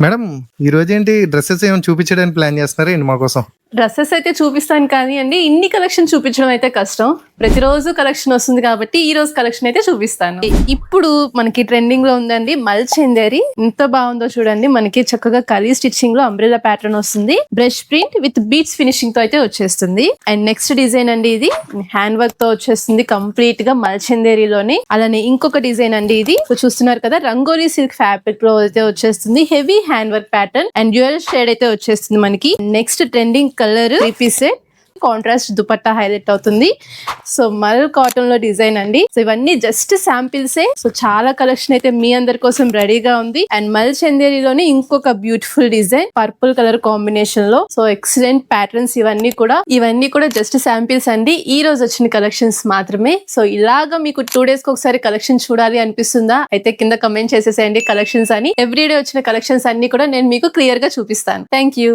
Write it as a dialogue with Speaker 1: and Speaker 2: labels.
Speaker 1: Madam ఈ రోజు ఏంటి డ్రెస్సెస్ ఏమైనా చూపించడానికి ప్లాన్ చేస్తున్నారా ఏంటి మా కోసం?
Speaker 2: డ్రెస్సెస్ అయితే చూపిస్తాను కానీ అండి ఇన్ని కలెక్షన్ చూపించడం అయితే కష్టం. ప్రతిరోజు కలెక్షన్ వస్తుంది కాబట్టి ఈ రోజు కలెక్షన్ అయితే చూపిస్తాను. ఇప్పుడు మనకి ట్రెండింగ్ లో ఉందండి మల్చందేరి. ఎంత బాగుందో చూడండి. మనకి చక్కగా కలీ స్టిచ్చింగ్ లో అంబ్రెల్లా ప్యాటర్న్ వస్తుంది. Brush print with beats finishing తో అయితే వచ్చేస్తుంది. అండ్ నెక్స్ట్ డిజైన్ అండి ఇది హ్యాండ్ వర్క్ తో వచ్చేస్తుంది కంప్లీట్ గా మల్చందేరిలోనే. అలానే ఇంకొక డిజైన్ అండి ఇది చూస్తున్నారు కదా, రంగోలీ సిల్క్ ఫ్యాబ్రిక్ లో అయితే వచ్చేస్తుంది. Heavy hand work pattern and dual shade అయితే వచ్చేస్తుంది మనకి. Next trending colour 3 piece contrast dupatta highlight అవుతుంది. సో మల్ కాటన్ లో డిజైన్ అండి. సో ఇవన్నీ జస్ట్ శాంపిల్సే. సో చాలా కలెక్షన్ అయితే మీ అందరి కోసం రెడీగా ఉంది. అండ్ మల్ చందేరిలోనే ఇంకొక beautiful design purple colour combination లో. సో ఎక్సలెంట్ ప్యాటర్న్స్ ఇవన్నీ కూడా జస్ట్ శాంపిల్స్ అండి. ఈ రోజు వచ్చిన కలెక్షన్స్ మాత్రమే. సో ఇలాగా మీకు 2 days కి ఒకసారి కలెక్షన్ చూడాలి అనిపిస్తుందా? అయితే కింద కమెంట్ చేసేసేయండి కలెక్షన్స్ అని. ఎవ్రీడే వచ్చిన కలెక్షన్స్ అన్ని కూడా నేను మీకు క్లియర్ గా చూపిస్తాను. Thank you.